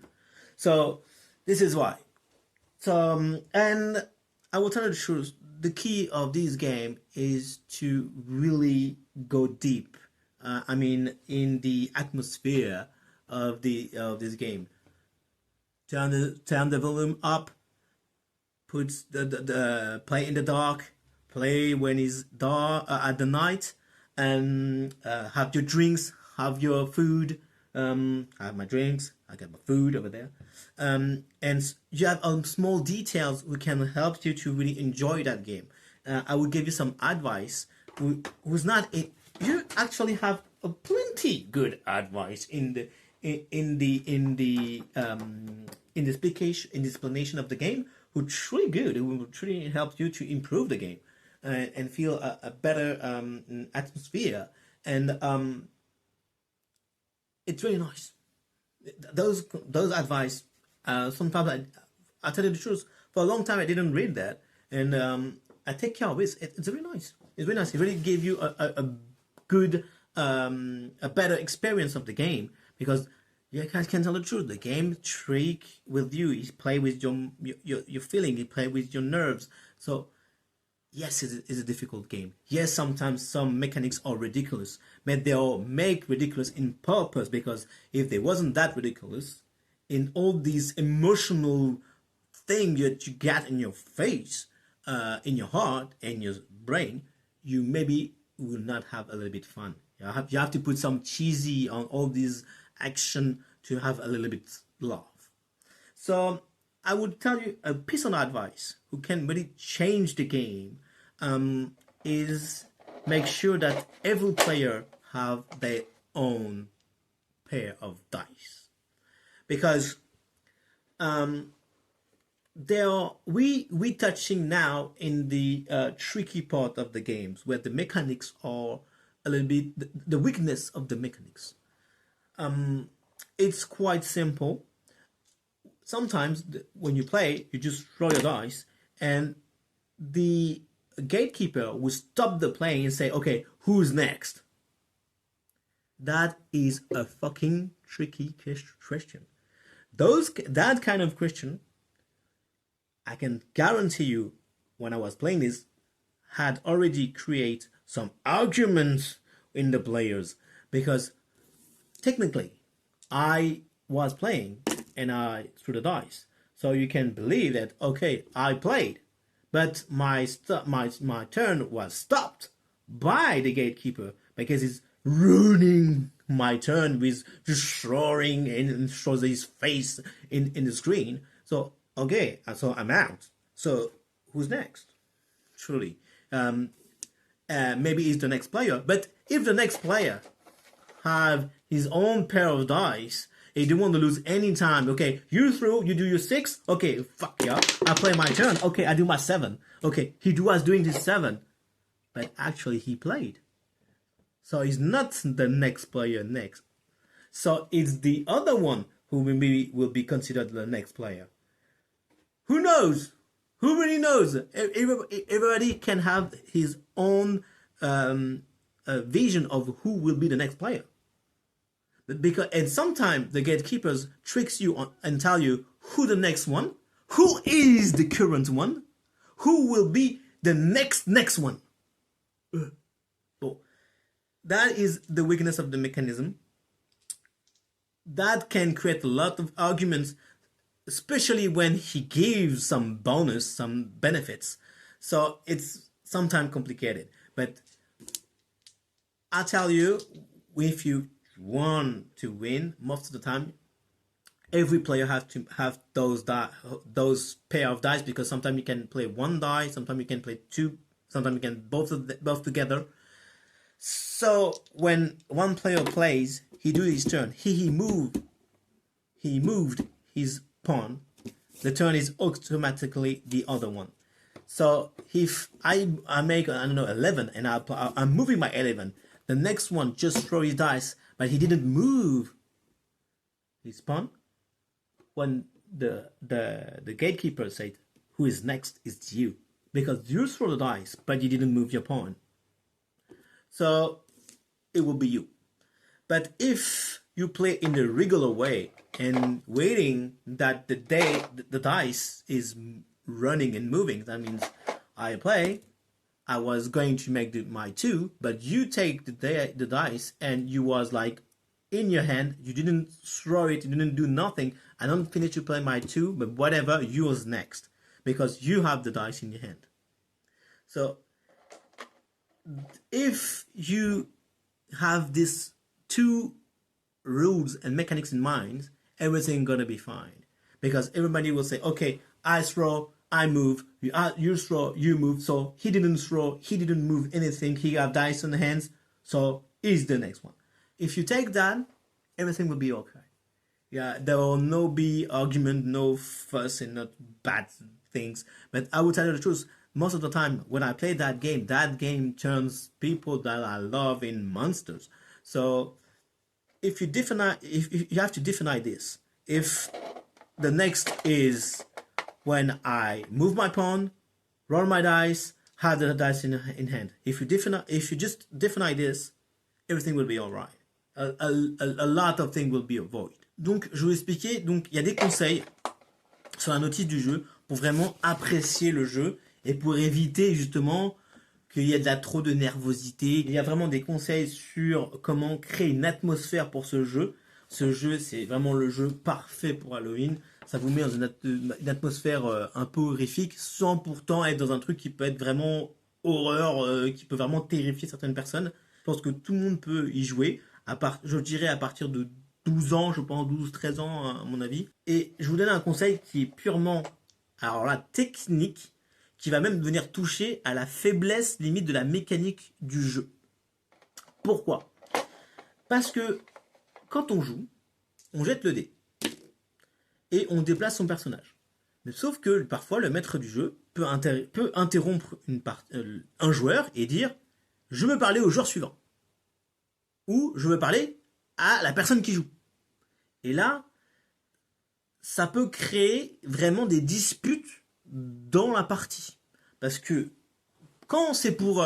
So this is why. So and I will tell you the truth. The key of this game is to really go deep. I mean, in the atmosphere of this game. Turn the volume up. Put the play in the dark. Play when it's dark at the night, and have your drinks. Have your food. I have my drinks. I got my food over there. And you have small details which can help you to really enjoy that game. I will give you some advice. Who's not a, you actually have a plenty good advice in the explanation of the game, which really good. It will truly help you to improve the game and feel a better atmosphere, and it's really nice. Those advice. Sometimes I tell you the truth. For a long time, I didn't read that, and I take care of it. It's really nice. It's really nice. It really gave you a good, a better experience of the game, because you guys can tell the truth. The game trick with you. He play with your feeling. He play with your nerves. So yes, it's a difficult game. Yes, sometimes some mechanics are ridiculous, but they are made ridiculous in purpose, because if they wasn't that ridiculous, in all these emotional things that you get in your face, in your heart and your brain, you maybe will not have a little bit fun. You have to put some cheesy on all these action to have a little bit laugh. So I would tell you a piece of advice who can really change the game, is make sure that every player have their own pair of dice, because we touching now in the tricky part of the games where the mechanics are a little bit the weakness of the mechanics. It's quite simple. Sometimes when you play, you just throw your dice, and the gatekeeper will stop the playing and say, "Okay, who's next?" That is a fucking tricky question. That kind of question, I can guarantee you, when I was playing this, had already created some arguments in the players, because technically I was playing and I threw the dice, so you can believe that, okay, I played, but my turn was stopped by the gatekeeper because he's ruining my turn with just throwing and shows his face in the screen. So okay, so I'm out. So who's next? Truly, maybe it's the next player. But if the next player have his own pair of dice, he don't want to lose any time. Okay, you throw, you do your 6. Okay, fuck yeah, I play my turn. Okay, I do my 7. Okay, he was doing this 7, but actually he played. So he's not the next player next. So it's the other one who maybe will be considered the next player. Who knows? Who really knows? Everybody can have his own vision of who will be the next player. And sometimes the gatekeepers tricks you and tell you who the next one, who is the current one, who will be the next one. So that is the weakness of the mechanism. That can create a lot of arguments, especially when he gives some bonus, some benefits. So it's sometimes complicated. But I tell you, if you want to win, most of the time, every player has to have those pair of dice, because sometimes you can play one die, sometimes you can play 2, sometimes you can both together. So when one player plays, he do his turn. He moved his pawn. The turn is automatically the other one. So if I make, I don't know, 11, and I'm moving my 11, the next one just throw his dice, but he didn't move his pawn. When the gatekeeper said, "Who is next?" It's you, because you throw the dice, but you didn't move your pawn. So it will be you. But if you play in the regular way and waiting that the dice is running and moving, that means I play, I was going to make my 2, but you take the dice and you was like in your hand, you didn't throw it, you didn't do nothing. I don't finish to play my 2, but whatever, yours next, because you have the dice in your hand. So if you have these 2 rules and mechanics in mind, everything gonna be fine, because everybody will say, okay, I throw, I move, you throw, you move. So he didn't throw, he didn't move anything, he have dice in the hands, so he's the next one. If you take that, everything will be okay. Yeah, there will no be argument, no fuss, and not bad things. But I will tell you the truth, most of the time when I play that game turns people that I love in monsters. So if you have to define this, if the next is when I move my pawn, roll my dice, have the dice in hand. If you just define this, everything will be all right. A lot of things will be avoided. Donc, je vais vous expliquer. Donc, il y a des conseils sur la notice du jeu pour vraiment apprécier le jeu et pour éviter justement qu'il y ait trop de nervosité. Il y a vraiment des conseils sur comment créer une atmosphère pour ce jeu. Ce jeu, c'est vraiment le jeu parfait pour Halloween. Ça vous met dans une atmosphère un peu horrifique, sans pourtant être dans un truc qui peut être vraiment horreur, qui peut vraiment terrifier certaines personnes. Je pense que tout le monde peut y jouer, je dirais à partir de 12 ans, je pense 12-13 ans à mon avis. Et je vous donne un conseil qui est purement, alors là, technique, qui va même venir toucher à la faiblesse limite de la mécanique du jeu. Pourquoi? Parce que quand on joue, on jette le dé et on déplace son personnage. Mais sauf que parfois le maître du jeu peut interrompre un joueur et dire je veux parler au joueur suivant ou je veux parler à la personne qui joue. Et là, ça peut créer vraiment des disputes dans la partie. Parce que quand c'est pour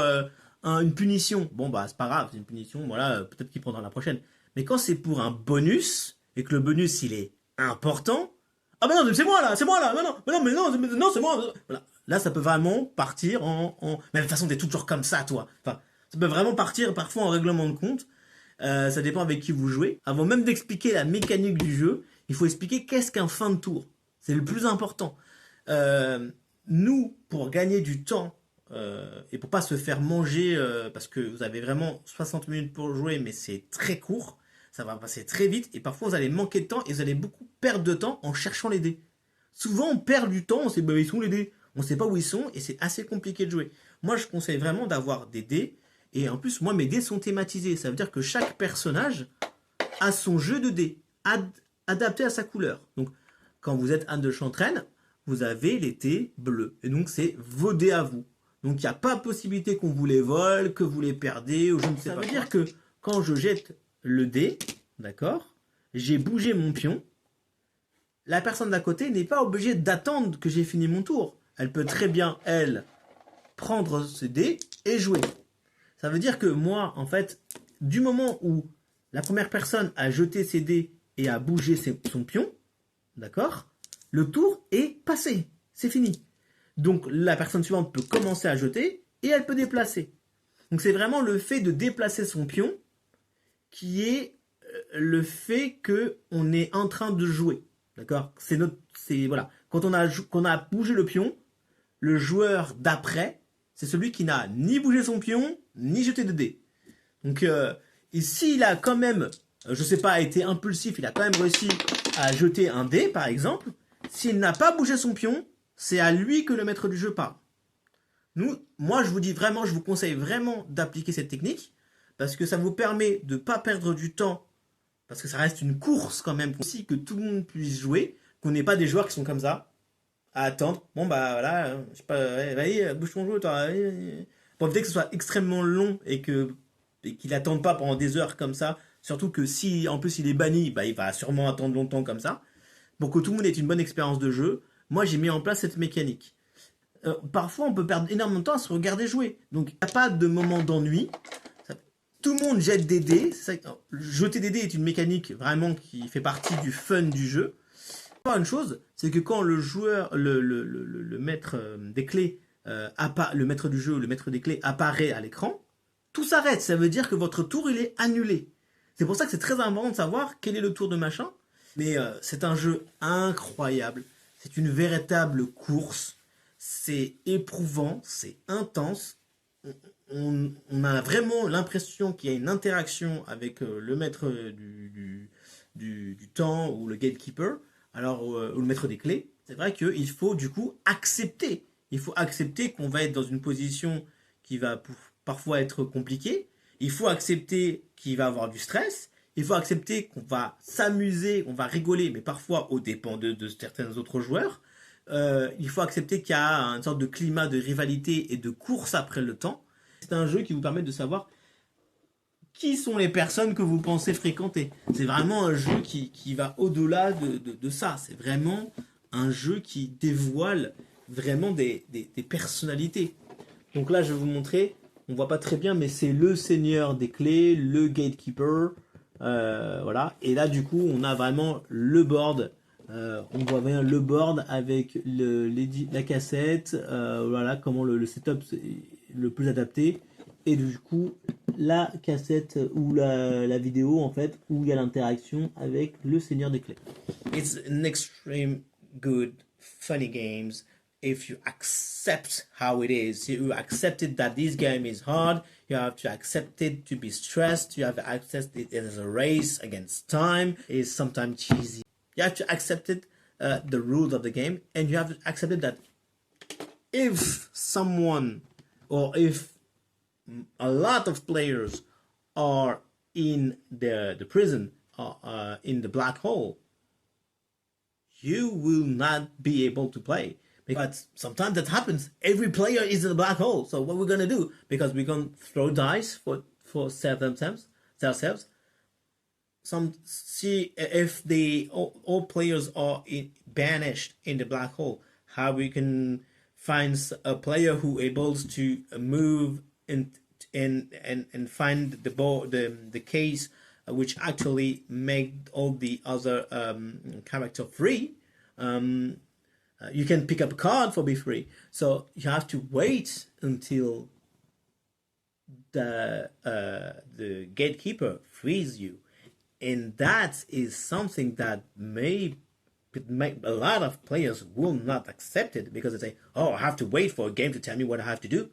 une punition, bon bah c'est pas grave, c'est une punition, voilà, peut-être qu'il prendra la prochaine. Mais quand c'est pour un bonus, et que le bonus il est important, ah bah non, c'est moi là, non, c'est moi. Voilà. Là, ça peut vraiment partir Mais de toute façon, t'es toujours comme ça, toi. Enfin, ça peut vraiment partir parfois en règlement de compte. Ça dépend avec qui vous jouez. Avant même d'expliquer la mécanique du jeu, il faut expliquer qu'est-ce qu'un fin de tour. C'est le plus important. Nous, pour gagner du temps, et pour pas se faire manger, parce que vous avez vraiment 60 minutes pour jouer, mais c'est très court, ça va passer très vite, et parfois vous allez manquer de temps, et vous allez beaucoup perdre de temps en cherchant les dés. Souvent on perd du temps, on sait, bah, ils sont les dés, on sait pas où ils sont, et c'est assez compliqué de jouer. Moi je conseille vraiment d'avoir des dés, et en plus moi mes dés sont thématisés, ça veut dire que chaque personnage a son jeu de dés, adapté à sa couleur. Donc quand vous êtes Anne de Chantraine, vous avez les dés bleus, et donc c'est vos dés à vous. Donc il n'y a pas possibilité qu'on vous les vole, que vous les perdez, ou je ne sais pas. Ça veut dire que quand je jette le dé, d'accord, j'ai bougé mon pion, la personne d'à côté n'est pas obligée d'attendre que j'ai fini mon tour. Elle peut très bien, elle, prendre ce dé et jouer. Ça veut dire que moi, en fait, du moment où la première personne a jeté ses dés et a bougé son pion, d'accord, le tour est passé, c'est fini. Donc la personne suivante peut commencer à jeter et elle peut déplacer. Donc c'est vraiment le fait de déplacer son pion qui est le fait qu'on est en train de jouer. D'accord? Voilà. Quand on a bougé le pion, le joueur d'après, c'est celui qui n'a ni bougé son pion, ni jeté de dés. Donc, et s'il a quand même, je sais pas, été impulsif, il a quand même réussi à jeter un dé, par exemple, s'il n'a pas bougé son pion, c'est à lui que le maître du jeu parle. Moi, je vous conseille vraiment d'appliquer cette technique, parce que ça vous permet de ne pas perdre du temps, parce que ça reste une course quand même, aussi que tout le monde puisse jouer, qu'on n'ait pas des joueurs qui sont comme ça, à attendre. Bon bah voilà, je sais pas, vas-y, bouge ton jeu, toi. Pour éviter que ce soit extrêmement long et qu'il n'attende pas pendant des heures comme ça, surtout que si en plus il est banni, bah il va sûrement attendre longtemps comme ça. Pour que tout le monde ait une bonne expérience de jeu, moi j'ai mis en place cette mécanique. Parfois on peut perdre énormément de temps à se regarder jouer, donc il n'y a pas de moment d'ennui. Tout le monde jette des dés. Jeter des dés est une mécanique vraiment qui fait partie du fun du jeu. Une chose, c'est que quand le joueur, le maître des clés, le maître du jeu, le maître des clés apparaît à l'écran, tout s'arrête. Ça veut dire que votre tour il est annulé. C'est pour ça que c'est très important de savoir quel est le tour de machin. Mais c'est un jeu incroyable. C'est une véritable course. C'est éprouvant, c'est intense. On a vraiment l'impression qu'il y a une interaction avec le maître du temps ou le gatekeeper, ou le maître des clés. C'est vrai qu'il faut du coup accepter. Il faut accepter qu'on va être dans une position qui va parfois être compliquée. Il faut accepter qu'il va y avoir du stress. Il faut accepter qu'on va s'amuser, on va rigoler, mais parfois aux dépens de certains autres joueurs. Il faut accepter qu'il y a une sorte de climat de rivalité et de course après le temps. C'est un jeu qui vous permet de savoir qui sont les personnes que vous pensez fréquenter. C'est vraiment un jeu qui va au-delà de ça. C'est vraiment un jeu qui dévoile vraiment des personnalités. Donc là, je vais vous montrer. On voit pas très bien, mais c'est le seigneur des clés, le gatekeeper. Voilà. Et là, du coup, on a vraiment le board. On voit bien le board avec la cassette. Voilà comment le setup le plus adapté. Et du coup, la cassette ou la vidéo en fait où il y a l'interaction avec le Seigneur des Clés. It's an extreme good, funny games if you accept how it is. You accept it that this game is hard. You have to accept it to be stressed. You have to accept it as a race against time. It's sometimes cheesy. You have to accept it, the rules of the game, and you have to accept it that if someone or if a lot of players are in the prison in the black hole, you will not be able to play. But sometimes that happens. Every player is in the black hole. So what we're gonna do? Because we're gonna throw dice for ourselves. See if all players are banished in the black hole. How we can find a player who able to move and find the ball, the case which actually make all the other character free. You can pick up a card for be free. So you have to wait until the gatekeeper frees you, and that is something that may make a lot of players will not accept it because they say, "Oh, I have to wait for a game to tell me what I have to do."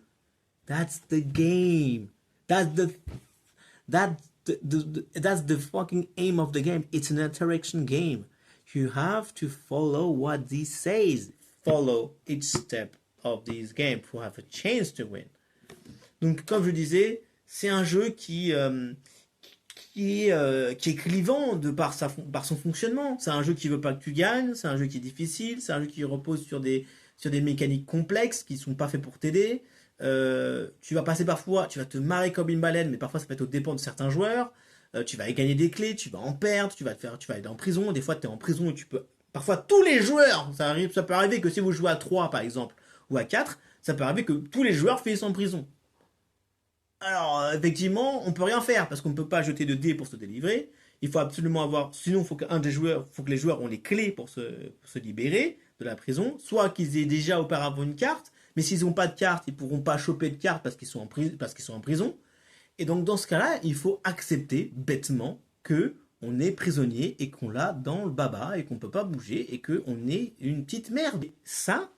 That's the game. That's the fucking aim of the game. It's an interaction game. You have to follow what this says. Follow each step of this game for have a chance to win. Donc, comme je disais, c'est un jeu qui est clivant par son fonctionnement. C'est un jeu qui veut pas que tu gagnes. C'est un jeu qui est difficile. C'est un jeu qui repose sur des mécaniques complexes qui sont pas faits pour t'aider. Tu vas passer parfois, tu vas te marrer comme une baleine, mais parfois ça peut être au dépend de certains joueurs. Tu vas gagner des clés, tu vas en perdre, tu vas aller en prison. Des fois, tu es en prison et tu peux. Parfois, tous les joueurs, ça peut arriver que si vous jouez à 3 par exemple, ou à 4, ça peut arriver que tous les joueurs finissent en prison. Alors, effectivement, on peut rien faire parce qu'on ne peut pas jeter de dés pour se délivrer. Il faut absolument avoir. Sinon, il faut que les joueurs ont les clés pour se libérer de la prison. Soit qu'ils aient déjà auparavant une carte, mais s'ils n'ont pas de carte, ils ne pourront pas choper de carte parce qu'ils sont en prison. Et donc, dans ce cas-là, il faut accepter bêtement que on est prisonnier et qu'on l'a dans le baba et qu'on ne peut pas bouger et qu'on est une petite merde. Ça,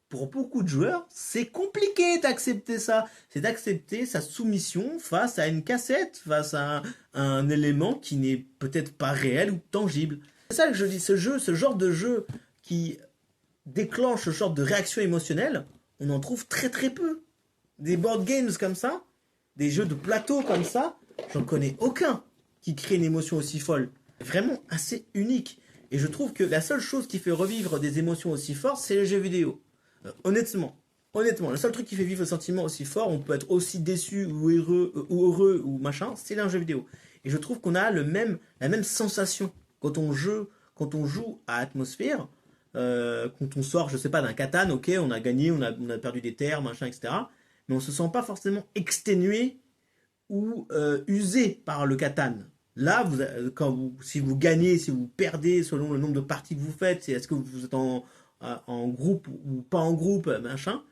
pour beaucoup de joueurs, c'est compliqué d'accepter ça. C'est d'accepter sa soumission face à une cassette, face à un élément qui n'est peut-être pas réel ou tangible. C'est ça que je dis, ce genre de jeu qui déclenche ce genre de réaction émotionnelle, on en trouve très très peu. Des board games comme ça, des jeux de plateau comme ça, j'en connais aucun qui crée une émotion aussi folle. Vraiment assez unique. Et je trouve que la seule chose qui fait revivre des émotions aussi fortes, c'est les jeux vidéo. Honnêtement, le seul truc qui fait vivre le sentiment aussi fort, on peut être aussi déçu ou heureux ou machin, c'est un jeu vidéo. Et je trouve qu'on a la même sensation quand on joue à Atmosfear. Quand on sort, je sais pas, d'un Catan, ok, on a gagné, on a perdu des terres, machin, etc. Mais on se sent pas forcément exténué ou usé par le Catan. Là, si vous gagnez, si vous perdez, selon le nombre de parties que vous faites, est-ce que vous êtes en groupe ou pas en groupe, machin,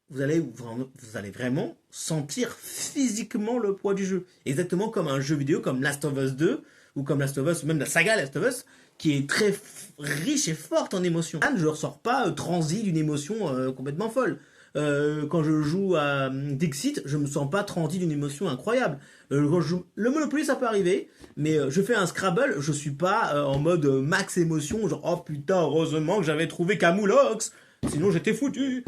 vous allez vraiment sentir physiquement le poids du jeu. Exactement comme un jeu vidéo comme Last of Us 2 ou comme Last of Us, ou même la saga Last of Us, qui est très riche et forte en émotions. Je ne ressors pas transi d'une émotion complètement folle. Quand je joue à Dixit, je me sens pas transi d'une émotion incroyable. Quand je joue le Monopoly, ça peut arriver, mais je fais un Scrabble, je suis pas en mode max émotion, genre oh putain, heureusement que j'avais trouvé Camoulox, sinon j'étais foutu.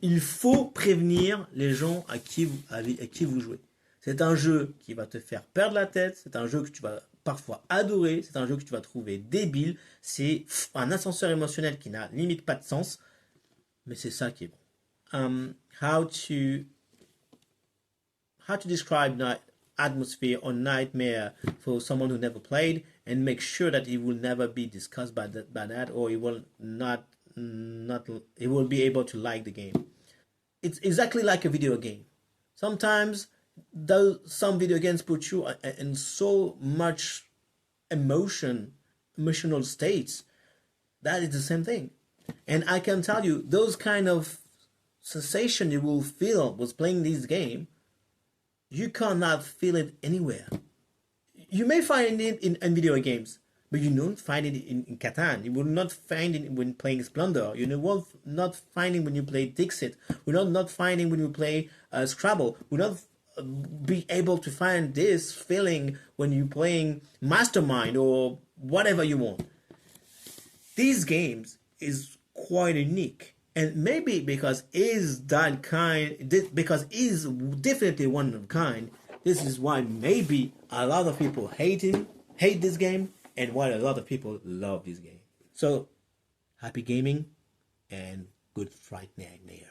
Il faut prévenir les gens à qui vous jouez. C'est un jeu qui va te faire perdre la tête, c'est un jeu que tu vas parfois adorer, c'est un jeu que tu vas trouver débile, c'est un ascenseur émotionnel qui n'a limite pas de sens, mais c'est ça qui est bon. How to describe Atmosphere or Nightmare for someone who never played, and make sure that it will never be discussed by that, or he will he will be able to like the game. It's exactly like a video game. Sometimes some video games put you in so much emotional states. That is the same thing. And I can tell you, those kind of sensation you will feel was playing this game, you cannot feel it anywhere. You may find it in video games, but you don't find it in Catan. You will not find it when playing Splendor. You will not find it when you play Dixit. You will not find it when you play Scrabble. You will not be able to find this feeling when you're playing Mastermind or whatever you want. These games is quite unique, and maybe because is that kind, because is definitely one of a kind. This is why maybe a lot of people hate this game, and why a lot of people love this game. So, happy gaming and good frightening there.